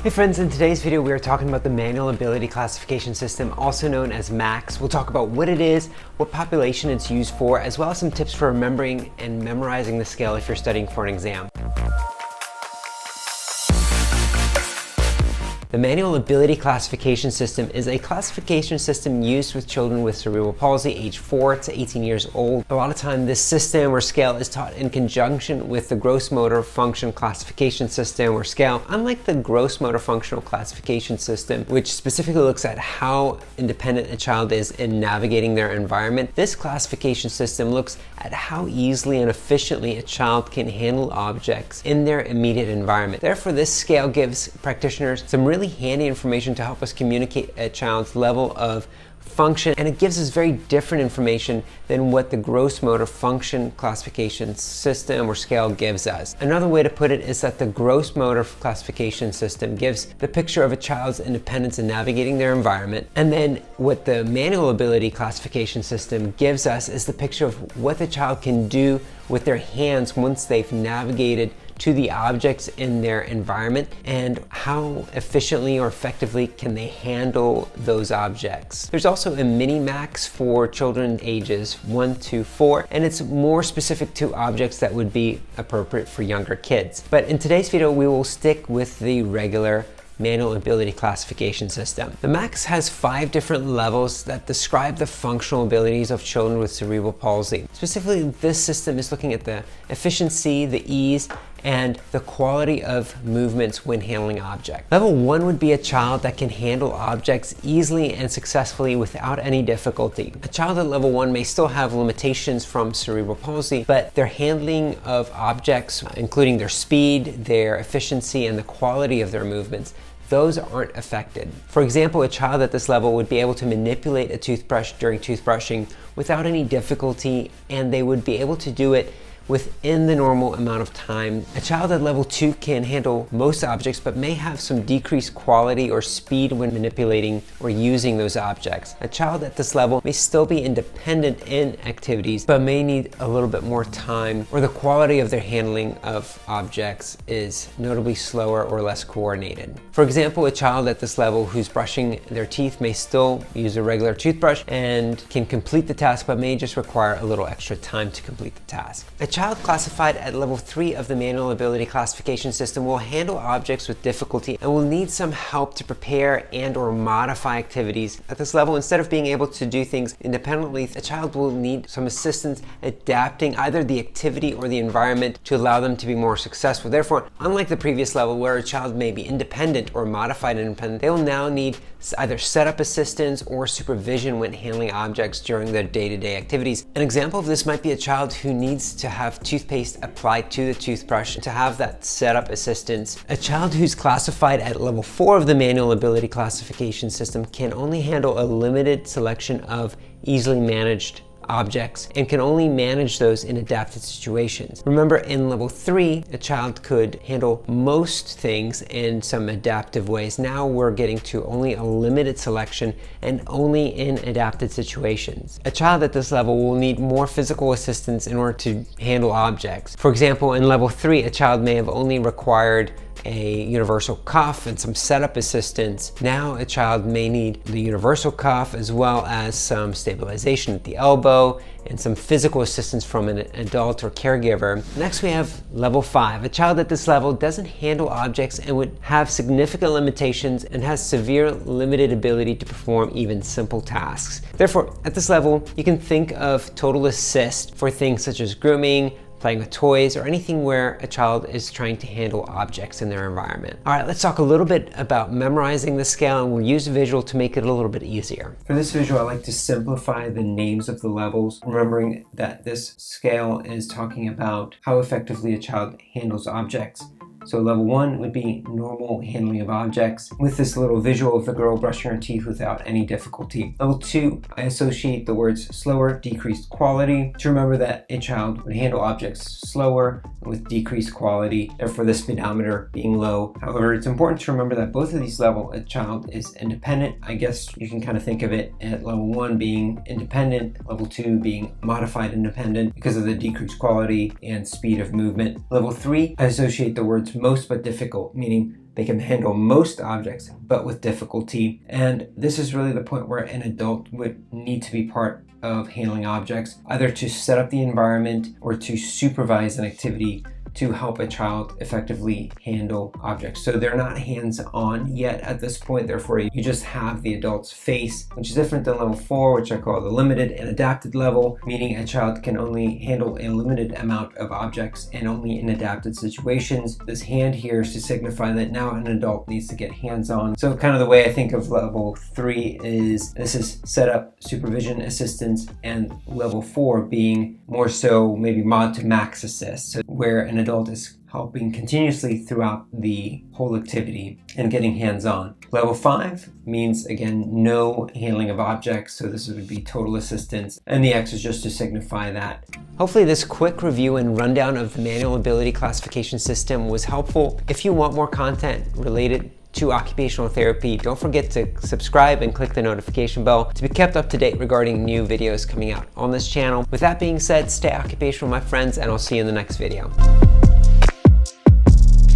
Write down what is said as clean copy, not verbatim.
Hey friends, in today's video we are talking about the manual ability classification system, also known as MACS. We'll talk about what it is, what population it's used for, as well as some tips for remembering and memorizing the scale if you're studying for an exam. The manual ability classification system is a classification system used with children with cerebral palsy age 4 to 18 years old. A lot of time this system or scale is taught in conjunction with the gross motor function classification system or scale. Unlike the gross motor functional classification system, which specifically looks at how independent a child is in navigating their environment, this classification system looks at how easily and efficiently a child can handle objects in their immediate environment. Therefore, this scale gives practitioners some really handy information to help us communicate a child's level of function, and it gives us very different information than what the gross motor function classification system or scale gives us. Another way to put it is that the gross motor classification system gives the picture of a child's independence in navigating their environment, and then what the manual ability classification system gives us is the picture of what the child can do with their hands once they've navigated to the objects in their environment and how efficiently or effectively can they handle those objects. There's also a mini MACS for children ages 1 to 4, and it's more specific to objects that would be appropriate for younger kids. But in today's video, we will stick with the regular manual ability classification system. The MACS has 5 different levels that describe the functional abilities of children with cerebral palsy. Specifically, this system is looking at the efficiency, the ease, and the quality of movements when handling objects. Level 1 would be a child that can handle objects easily and successfully without any difficulty. A child at level 1 may still have limitations from cerebral palsy, but their handling of objects, including their speed, their efficiency, and the quality of their movements, those aren't affected. For example, a child at this level would be able to manipulate a toothbrush during toothbrushing without any difficulty, and they would be able to do it within the normal amount of time. A child at level 2 can handle most objects but may have some decreased quality or speed when manipulating or using those objects. A child at this level may still be independent in activities but may need a little bit more time, or the quality of their handling of objects is notably slower or less coordinated. For example, a child at this level who's brushing their teeth may still use a regular toothbrush and can complete the task but may just require a little extra time to complete the task. A child classified at level 3 of the manual ability classification system will handle objects with difficulty and will need some help to prepare and or modify activities. At this level, instead of being able to do things independently, a child will need some assistance adapting either the activity or the environment to allow them to be more successful. Therefore, unlike the previous level where a child may be independent or modified independent, they will now need either setup assistance or supervision when handling objects during their day-to-day activities. An example of this might be a child who needs to have toothpaste applied to the toothbrush to have that setup assistance. A child who's classified at level 4 of the manual ability classification system can only handle a limited selection of easily managed objects and can only manage those in adapted situations. Remember, in level 3, a child could handle most things in some adaptive ways. Now we're getting to only a limited selection and only in adapted situations. A child at this level will need more physical assistance in order to handle objects. For example, in level 3, a child may have only required a universal cuff and some setup assistance. Now a child may need the universal cuff as well as some stabilization at the elbow and some physical assistance from an adult or caregiver. Next, we have level 5. A child at this level doesn't handle objects and would have significant limitations and has severe limited ability to perform even simple tasks. Therefore, at this level, you can think of total assist for things such as grooming, playing with toys, or anything where a child is trying to handle objects in their environment. All right, let's talk a little bit about memorizing the scale, and we'll use a visual to make it a little bit easier. For this visual, I like to simplify the names of the levels, remembering that this scale is talking about how effectively a child handles objects. So level 1 would be normal handling of objects with this little visual of the girl brushing her teeth without any difficulty. Level 2, I associate the words slower, decreased quality to remember that a child would handle objects slower with decreased quality, therefore the speedometer being low. However, it's important to remember that both of these levels, a child is independent. I guess you can kind of think of it at level 1 being independent, level 2 being modified independent because of the decreased quality and speed of movement. Level 3, I associate the words most but difficult, meaning They can handle most objects, but with difficulty. And this is really the point where an adult would need to be part of handling objects, either to set up the environment or to supervise an activity to help a child effectively handle objects. So they're not hands-on yet at this point, therefore you just have the adult's face, which is different than level 4, which I call the limited and adapted level, meaning a child can only handle a limited amount of objects and only in adapted situations. This hand here is to signify that now an adult needs to get hands-on. So kind of the way I think of level 3 is this is setup, supervision, assistance, and level 4 being more so maybe mod to max assist, so where an adult is helping continuously throughout the whole activity and getting hands-on. Level 5 means, again, no handling of objects, so this would be total assistance, and the X is just to signify that. Hopefully this quick review and rundown of the manual ability classification system was helpful. If you want more content related to occupational therapy, don't forget to subscribe and click the notification bell to be kept up to date regarding new videos coming out on this channel. With that being said, stay occupational, my friends, and I'll see you in the next video.